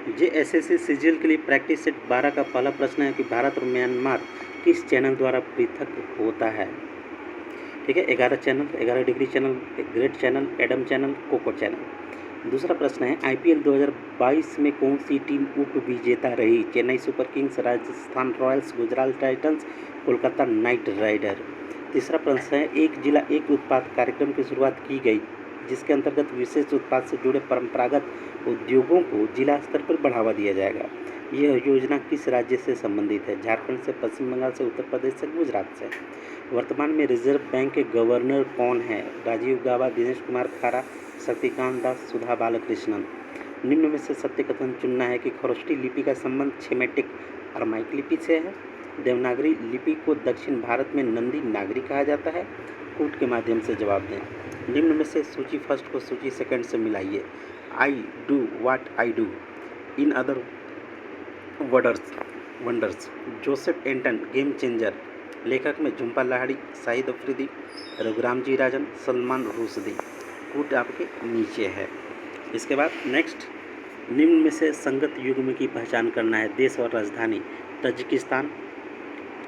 JSSC CGL के लिए practice set 12 का पहला प्रश्न है कि भारत और म्यांमार किस चैनल द्वारा पृथक होता है। ठीक है, 11 channel, 11 degree channel, great channel, Adam channel, Coco channel. दूसरा प्रश्न है IPL 2022 में कौन सी टीम उप विजेता रही। Chennai Super Kings, Rajasthan Royals, Gujarat Titans, Kolkata Knight Rider. तीसरा प्रश्न है एक जिला एक उत्पाद कार्यक्रम की शुरुआत की गई जिसके अंतर्गत विशेष उत्पाद से जुड़े परंपरागत उद्योगों को जिला स्तर पर बढ़ावा दिया जाएगा। यह योजना किस राज्य से संबंधित है। झारखंड से, पश्चिम बंगाल से, उत्तर प्रदेश से, गुजरात से। वर्तमान में रिजर्व बैंक के गवर्नर कौन है। राजीव गाबा, दिनेश कुमार खारा, शक्तिकांत दास, सुधा बालकृष्णन। निम्न में से सत्य कथन चुनना है कि खरोष्ठी लिपि का संबंध छेमेटिक अरमाइक लिपि से है। देवनागरी लिपि को दक्षिण भारत में नंदी नागरी कहा जाता है। कूट के माध्यम से जवाब दें। निम्न में से सूची फर्स्ट को सूची सेकंड से मिलाइए। I do what I do, in other wonders, Joseph Anton, game changer. लेखक में झुम्पा लाहिड़ी, शाहिद अफरीदी, रघुराम जी राजन, सलमान रुश्दी। कूट आपके नीचे है। इसके बाद नेक्स्ट, निम्न में से संगत युग्म की पहचान करना है। देश और राजधानी। Tajikistan,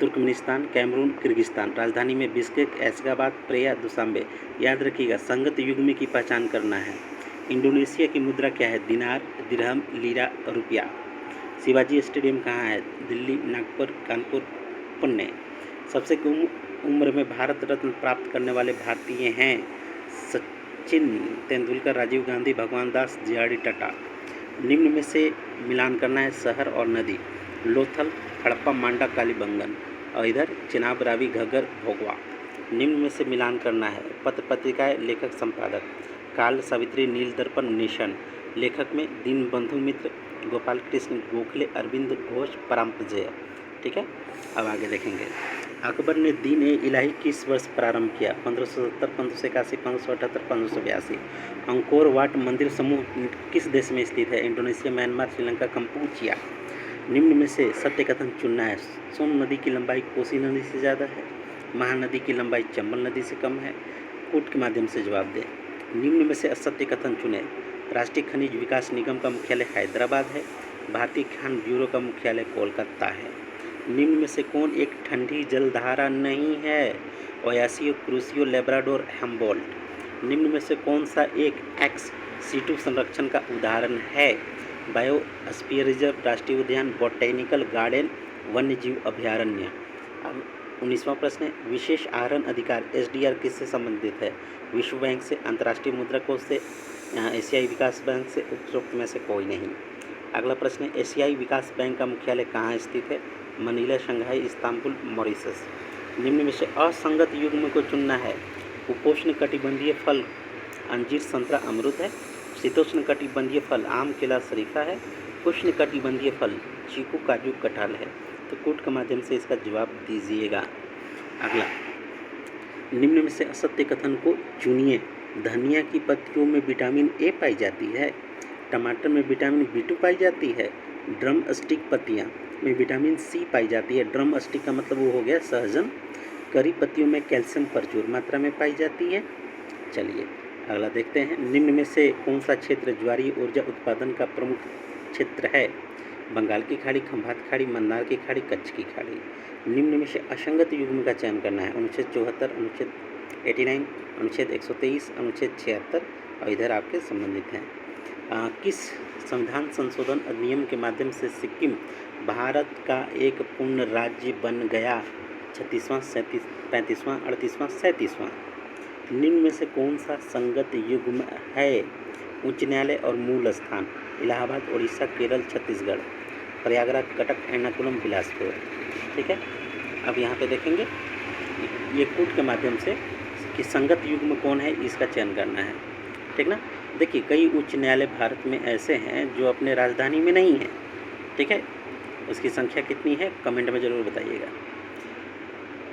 Turkmenistan, Cameroon, Kyrgyzstan. राजधानी में बिश्केक, ऐशगाबाद, प्रेया, दुशांबे। याद रखिएगा, संगत युग्म की पहचान करना है। इंडोनेशिया की मुद्रा क्या है। दिनार, दिरहम, लीरा, रुपया। शिवाजी स्टेडियम कहाँ है। दिल्ली, नागपुर, कानपुर, पुणे। सबसे कम उम्र में भारत रत्न प्राप्त करने वाले भारतीय हैं। सचिन तेंदुलकर, राजीव गांधी, भगवान दास, JRD टाटा। निम्न में से मिलान करना है शहर और नदी। लोथल, हड़प्पा, मांडा, कालीबंगन। और इधर चिनाब, रावी, घग्गर, भोगवा। निम्न में से मिलान करना है। पत्र पत्रिकाएँ, लेखक संपादक। काल, सावित्री, नील दर्पण, नेशन। लेखक में दीनबंधु मित्र, गोपाल कृष्ण गोखले, अरविंद घोष, परांजपे। ठीक है, अब आगे देखेंगे। अकबर ने दीन ए इलाही किस वर्ष प्रारंभ किया। 1570, 1581, 1578, 1582। अंकोर वाट मंदिर समूह किस देश में स्थित है। Indonesia, Myanmar, Sri Lanka, Kampuchea. निम्न में से सत्य कथन चुनना है। सोन नदी की लंबाई कोसी नदी से ज़्यादा है। महानदी की लंबाई चंबल नदी से कम है। कूट के माध्यम से जवाब दें। निम्न में से असत्य कथन चुने। राष्ट्रीय खनिज विकास निगम का मुख्यालय हैदराबाद है। भारतीय खान ब्यूरो का मुख्यालय कोलकाता है। निम्न में से कौन एक ठंडी जलधारा नहीं है। Oyashio, Kuroshio, Labrador, Humboldt. निम्न में से कौन सा एक एक्स सीटू संरक्षण का उदाहरण है। बायोस्फीयर रिजर्व, राष्ट्रीय उद्यान, बोटेनिकल गार्डन, वन्य जीव अभयारण्य। अब 19वां प्रश्न है, विशेष आहरण अधिकार SDR किससे संबंधित है। विश्व बैंक से, अंतर्राष्ट्रीय मुद्रा कोष से, एशियाई विकास बैंक से, उपरोक्त में से कोई नहीं। अगला प्रश्न है, एशियाई विकास बैंक का मुख्यालय कहाँ स्थित है। Manila, Shanghai, Istanbul, Mauritius. निम्न में से असंगत युग्म को चुनना है। उपोष्ण कटिबंधीय फल अंजीर, संतरा, अमरूद है। शीतोष्ण कटिबंधीय फल आम, केला, शरीफा है। उष्ण कटिबंधीय फल चीकू, काजू, कटहल है। तो कूट के माध्यम से इसका जवाब दीजिएगा। अगला, निम्न में से असत्य कथन को चुनिए। धनिया की पत्तियों में विटामिन A पाई जाती है। टमाटर में विटामिन B2 पाई जाती है। ड्रम स्टिक पत्तियाँ में विटामिन C पाई जाती है। ड्रम स्टिक का मतलब वो हो गया सहजन। करी पत्तियों में कैल्शियम प्रचुर मात्रा में पाई जाती है। चलिए अगला देखते हैं। निम्न में से कौन सा क्षेत्र ज्वारीय ऊर्जा उत्पादन का प्रमुख क्षेत्र है। बंगाल की खाड़ी, खंभात खाड़ी, मन्नार की खाड़ी, कच्छ की खाड़ी। निम्न में से असंगत युग्म का चयन करना है। अनुच्छेद 74, अनुच्छेद 89, अनुच्छेद 123, अनुच्छेद 76 और इधर आपके संबंधित हैं। किस संविधान संशोधन अधिनियम के माध्यम से सिक्किम भारत का एक पूर्ण राज्य बन गया। 36वां, 35वां, 38वां, 37वां। निम्न में से कौन सा संगत युग्म है। उच्च न्यायालय और मूल स्थान। इलाहाबाद, उड़ीसा, केरल, छत्तीसगढ़। प्रयागराज, कटक, एर्नाकुलम, बिलासपुर। ठीक है, अब यहाँ पे देखेंगे ये कूट के माध्यम से कि संगत युग्म कौन है इसका चयन करना है। ठीक ना, देखिए कई उच्च न्यायालय भारत में ऐसे हैं जो अपने राजधानी में नहीं हैं। ठीक है, उसकी संख्या कितनी है कमेंट में ज़रूर बताइएगा।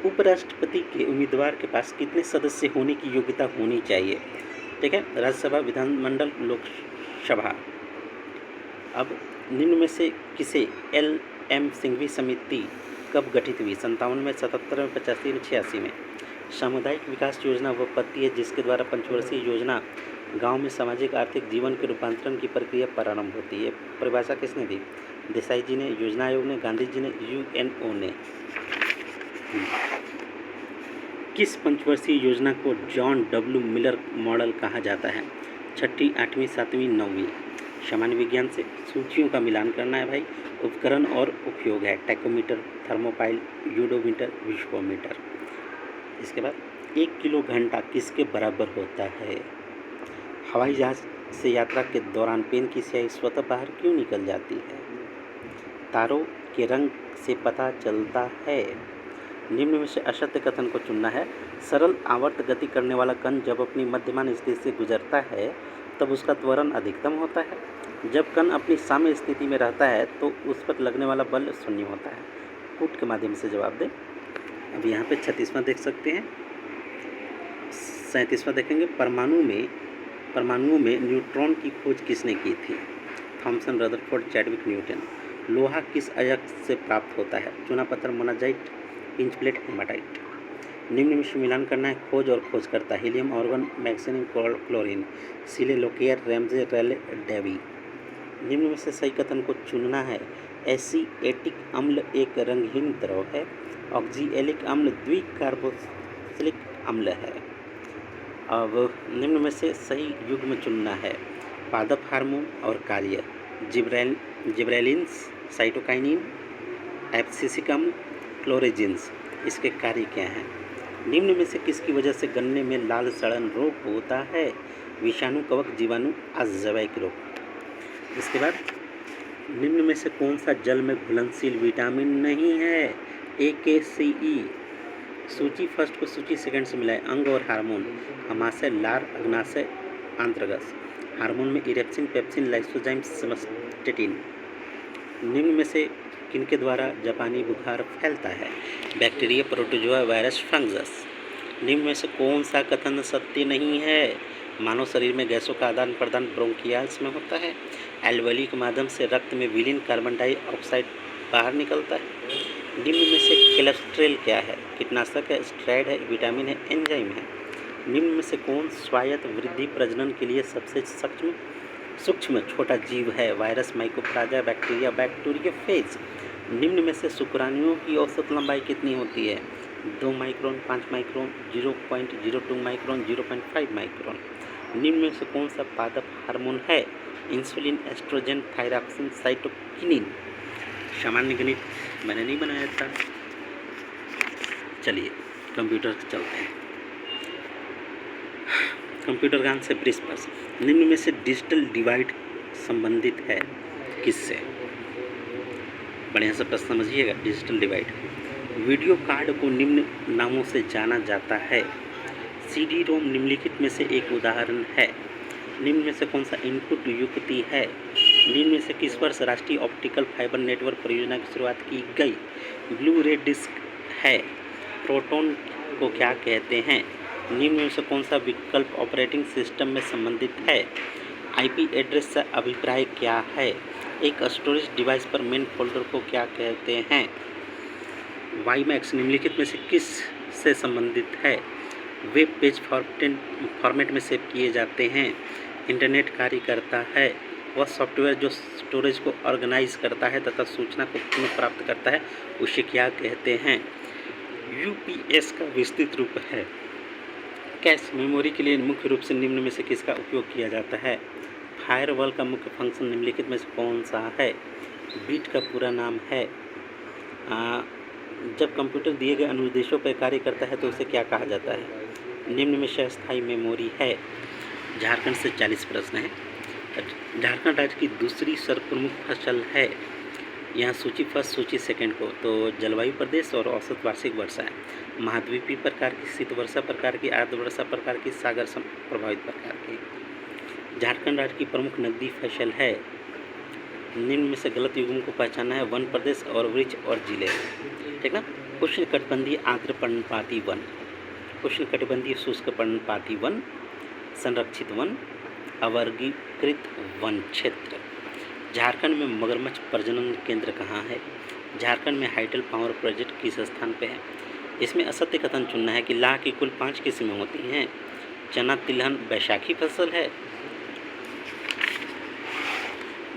उपराष्ट्रपति के उम्मीदवार के पास कितने सदस्य होने की योग्यता होनी चाहिए। ठीक है, राज्यसभा, विधानमंडल, लोकसभा। अब निम्न में से किसे LM सिंघवी समिति कब गठित हुई। 57 में, 77 में, 85 में, 86 में। सामुदायिक विकास योजना वह पद्धति है जिसके द्वारा पंचवर्षीय योजना गांव में सामाजिक आर्थिक जीवन के रूपांतरण की प्रक्रिया प्रारंभ होती है। परिभाषा किसने दी? देसाई जी ने, योजना आयोग ने, गांधी जी ने, यूएनओ ने। किस पंचवर्षीय योजना को जॉन डब्ल्यू मिलर मॉडल कहा जाता है? छठी, 8वीं, 7वीं, 9वीं। सामान्य विज्ञान से सूचियों का मिलान करना है भाई। उपकरण और उपयोग है टैकोमीटर, थर्मोपाइल, यूडोमीटर, विस्कोमीटर। इसके बाद 1 किलो घंटा किसके बराबर होता है? हवाई जहाज से यात्रा के दौरान पेन की स्याही स्वतः बाहर क्यों निकल जाती है? तारों के रंग से पता चलता है। निम्न में से असत्य कथन को चुनना है। सरल आवर्त गति करने वाला कण जब अपनी मध्यमान स्थिति से गुजरता है तब उसका त्वरण अधिकतम होता है। जब कण अपनी साम्य स्थिति में रहता है तो उस पर लगने वाला बल शून्य होता है। कूट के माध्यम से जवाब दें। अब यहाँ पे 36वां देख सकते हैं, 37वां देखेंगे। परमाणुओं में न्यूट्रॉन की खोज किसने की थी? Thomson, Rutherford, Chadwick, Newton. लोहा किस अयस्क से प्राप्त होता है? चूना पत्थर, मोनाजाइट, पिंच प्लेट, हेमाटाइट। निम्न में से मिलान करना है। खोज और खोजकर्ता: हीलियम, ऑर्गन, मैक्सिनियम, क्लोरीन। सिले, लोकेयर, रैमजे, रेले, डेवी। निम्न में से सही कथन को चुनना है। एसिएटिक अम्ल एक रंगहीन द्रव है। ऑक्जेलिक अम्ल द्विकार्बोक्सिलिक अम्ल है। अब निम्न में से सही युग्म चुनना है। पादप हार्मोन और कार्य: जिब्रेलिन्स, साइटोकाइनिन, एब्सिसिक अम्ल, क्लोरेजिन्स। इसके कार्य क्या हैं? निम्न में से किसकी वजह से गन्ने में लाल सड़न रोग होता है? विषाणु, कवक, जीवाणु, अजैविक रोग। इसके बाद निम्न में से कौन सा जल में घुलनशील विटामिन नहीं है? AKCE। सूची फर्स्ट को सूची सेकंड से मिलाए। अंग और हार्मोन: अमाशय, लार, अग्नाशय, आंत्रगस। हार्मोन में इरेप्सिन, पेप्सिन, लाइसोजाइम, समस्टेटिन। निम्न में से किनके द्वारा जापानी बुखार फैलता है? Bacteria, protozoa, virus, fungus. निम्न में से कौन सा कथन सत्य नहीं है? मानव शरीर में गैसों का आदान प्रदान ब्रोंकियाल्स में होता है। एल्वेली के माध्यम से रक्त में विलीन कार्बन डाइऑक्साइड बाहर निकलता है। निम्न में से कोलेस्ट्रेल क्या है? कीटनाशक है, स्टेरॉइड है, विटामिन है, एंजाइम है। निम्न में से कौन स्वायत्त वृद्धि प्रजनन के लिए सबसे सूक्ष्म छोटा जीव है? Virus, mycoplasma, bacteria, bacteriophage. निम्न में से शुक्राणुओं की औसत लंबाई कितनी होती है? 2 माइक्रोन, 5 माइक्रोन, 0.02 माइक्रोन, 0.5 माइक्रोन। निम्न में से कौन सा पादप हार्मोन है? Insulin, oestrogen, thyroxine, cytokinin. सामान्य गणित मैंने नहीं बनाया था। चलिए कंप्यूटर से चलते हैं। कंप्यूटर ज्ञान से ब्रिस्पस। निम्न में से डिजिटल डिवाइड संबंधित है किससे? बढ़िया से प्रश्न समझिएगा। डिजिटल डिवाइड, वीडियो कार्ड को निम्न नामों से जाना जाता है। CD रोम निम्नलिखित में से एक उदाहरण है। निम्न में से कौन सा इनपुट युक्ति है? निम्न में से किस वर्ष राष्ट्रीय ऑप्टिकल फाइबर नेटवर्क परियोजना की शुरुआत की गई? ब्लू रे डिस्क है। प्रोटॉन को क्या कहते हैं? निम्न में से कौन सा विकल्प ऑपरेटिंग सिस्टम में संबंधित है? IP एड्रेस से अभिप्राय क्या है? एक स्टोरेज डिवाइस पर मेन फोल्डर को क्या कहते हैं? वाईमैक्स निम्नलिखित में से किस से संबंधित है? वेब पेज फॉर्मेट में सेव किए जाते हैं। इंटरनेट कार्य करता है वह सॉफ्टवेयर जो स्टोरेज को ऑर्गेनाइज करता है तथा सूचना को पुनः प्राप्त करता है, उसे क्या कहते हैं? UPS का विस्तृत रूप है। कैश मेमोरी के लिए मुख्य रूप से निम्न में से किसका उपयोग किया जाता है? फायरवॉल का मुख्य फंक्शन निम्नलिखित में से कौन सा है? बिट का पूरा नाम है। जब कंप्यूटर दिए गए अनुदेशों पर कार्य करता है तो उसे क्या कहा जाता है? निम्न में से अस्थायी मेमोरी है। झारखंड से 40 प्रश्न हैं। झारखंड राज्य की दूसरी सर्वप्रमुख फसल है। यहाँ सूची फर्स्ट सूची सेकंड को तो जलवायु प्रदेश और औसत वार्षिक वर्षा है। महाद्वीपीय प्रकार की, शीत वर्षा प्रकार की, आर्द्र वर्षा प्रकार की, सागर प्रभावित प्रकार की। झारखंड राज्य की प्रमुख नकदी फसल है। निम्न में से गलत युग्म को पहचानना है। वन प्रदेश और वृक्ष और जिले, ठीक ना। उष्णकटिबंधीय आर्द्र पर्णपाती वन, उष्णकटिबंधीय शुष्क पर्णपाती वन, संरक्षित वन, अवर्गीकृत वन क्षेत्र। झारखंड में मगरमच्छ प्रजनन केंद्र कहाँ है? झारखंड में हाइडल पावर प्रोजेक्ट किस स्थान पे है? इसमें असत्य कथन चुनना है कि लाह की कुल 5 किस्में होती हैं। चना तिलहन बैसाखी फसल है।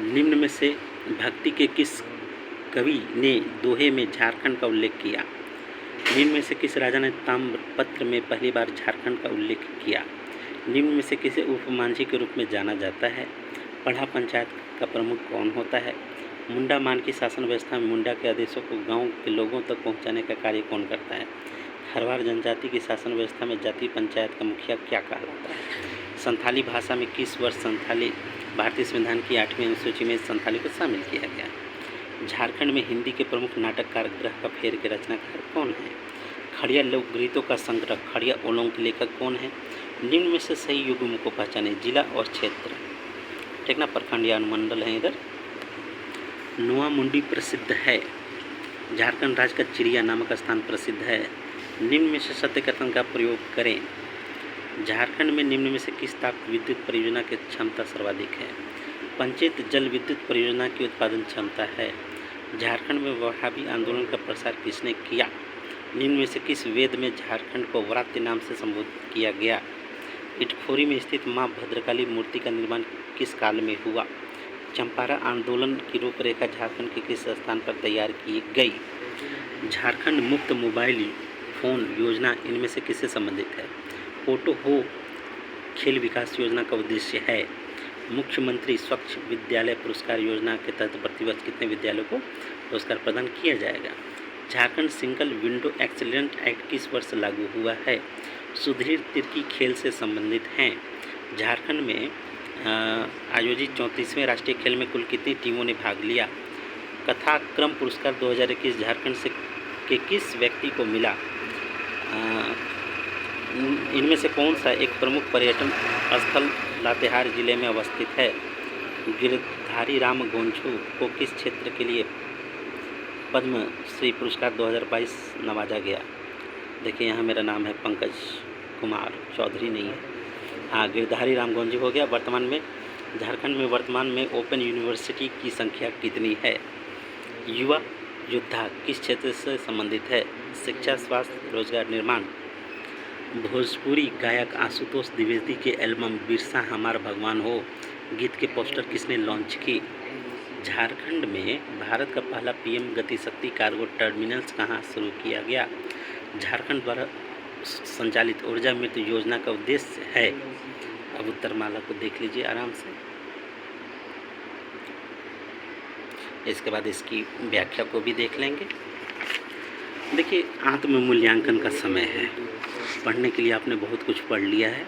निम्न में से भक्ति के किस कवि ने दोहे में झारखंड का उल्लेख किया? निम्न में से किस राजा ने ताम्रपत्र में पहली बार झारखंड का उल्लेख किया? निम्न में से किसे उपमांझी के रूप में जाना जाता है? पढ़ा पंचायत का प्रमुख कौन होता है? मुंडा मान की शासन व्यवस्था में मुंडा के आदेशों को गांव के लोगों तक पहुंचाने का कार्य कौन करता है? खरवार जनजाति की शासन व्यवस्था में जाति पंचायत का मुखिया क्या कहलाता है? संथाली भाषा में किस वर्ष संथाली भारतीय संविधान की 8वीं अनुसूची में संथाली को शामिल किया गया? झारखंड में हिंदी के प्रमुख नाटककार ग्रह का फेर के रचनाकार कौन है? खड़िया लोकगीतों का संग्रह खड़िया ओलों के लेखक कौन है? निम्न में से सही युग्म को पहचाने, जिला और क्षेत्र, ठीक ना, प्रखंड या अनुमंडल है इधर। नुआ मुंडी प्रसिद्ध है। झारखंड राज्य का चिड़िया नामक स्थान प्रसिद्ध है। निम्न में से सत्य कथन का प्रयोग करें। झारखंड में निम्न में से किस ताप विद्युत परियोजना की क्षमता सर्वाधिक है? पंचायत जल विद्युत परियोजना की उत्पादन क्षमता है। झारखंड में वहाबी आंदोलन का प्रसार किसने किया? निम्न में से किस वेद में झारखंड को व्रात्य नाम से संबोधित किया गया? इटखोरी में स्थित मां भद्रकाली मूर्ति का निर्माण किस काल में हुआ? चंपारण आंदोलन की रूपरेखा झारखंड के किस स्थान पर तैयार की गई? झारखंड मुफ्त मोबाइल फोन योजना इनमें से किससे संबंधित है? फोटो हो खेल विकास योजना का उद्देश्य है। मुख्यमंत्री स्वच्छ विद्यालय पुरस्कार योजना के तहत प्रतिवर्ष कितने विद्यालयों को पुरस्कार प्रदान किया जाएगा? Jharkhand single window excellent act किस वर्ष लागू हुआ है? सुधीर तिर्की खेल से संबंधित हैं। झारखंड में आयोजित 34वें राष्ट्रीय खेल में कुल कितनी टीमों ने भाग लिया? कथाक्रम पुरस्कार 2021 झारखंड से के किस व्यक्ति को मिला? इनमें से कौन सा एक प्रमुख पर्यटन स्थल लातेहार जिले में अवस्थित है? गिरधारी राम गोंझू को किस क्षेत्र के लिए पद्म श्री पुरस्कार 2022 नवाजा गया? देखिए यहाँ मेरा नाम है पंकज कुमार चौधरी नहीं है। हाँ, गिरधारी राम गोंझू हो गया। वर्तमान में झारखंड में वर्तमान में ओपन यूनिवर्सिटी की संख्या कितनी है? युवा योद्धा किस क्षेत्र से संबंधित है? शिक्षा, स्वास्थ्य, रोजगार, निर्माण। भोजपुरी गायक आशुतोष द्विवेदी के एल्बम बिरसा हमार भगवान हो गीत के पोस्टर किसने लॉन्च की? झारखंड में भारत का पहला पीएम गति शक्ति कार्गो टर्मिनल्स कहाँ शुरू किया गया? झारखंड द्वारा संचालित ऊर्जा मृत्यु योजना का उद्देश्य है। अब उत्तरमाला को देख लीजिए आराम से। इसके बाद इसकी व्याख्या को भी देख लेंगे। देखिए, आत्म मूल्यांकन का समय है। पढ़ने के लिए आपने बहुत कुछ पढ़ लिया है।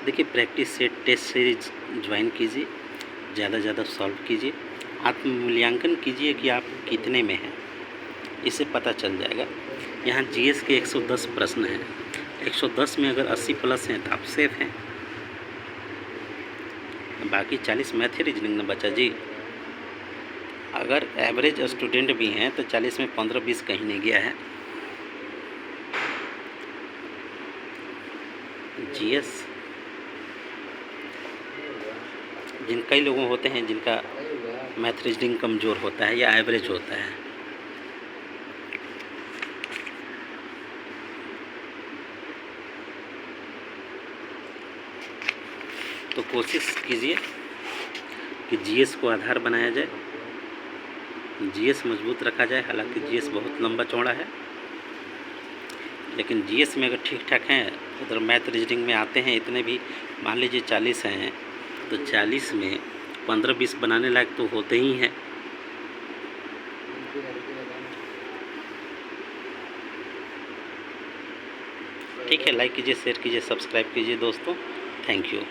देखिए, practice set test series join कीजिए, ज़्यादा से ज़्यादा सॉल्व कीजिए, आत्म मूल्यांकन कीजिए कि आप कितने में हैं, इससे पता चल जाएगा। यहाँ जीएस के 110 प्रश्न हैं। 110 में अगर 80 प्लस हैं तो आप सेफ हैं। बाकी 40 मैथ है, रीजनिंग में बचा जी। अगर एवरेज स्टूडेंट भी हैं तो 40 में 15-20 कहीं नहीं गया है। जीएस कई लोगों होते हैं जिनका मैथ रीजनिंग कमज़ोर होता है या एवरेज होता है। तो कोशिश कीजिए कि जीएस को आधार बनाया जाए, जीएस मजबूत रखा जाए। हालांकि जीएस बहुत लंबा चौड़ा है, लेकिन जीएस में अगर ठीक ठाक हैं, उधर मैथ रीजनिंग में आते हैं इतने भी, मान लीजिए 40 हैं तो 40 में 15-20 बनाने लायक तो होते ही हैं। ठीक है, लाइक कीजिए, शेयर कीजिए, सब्सक्राइब कीजिए दोस्तों। Thank you.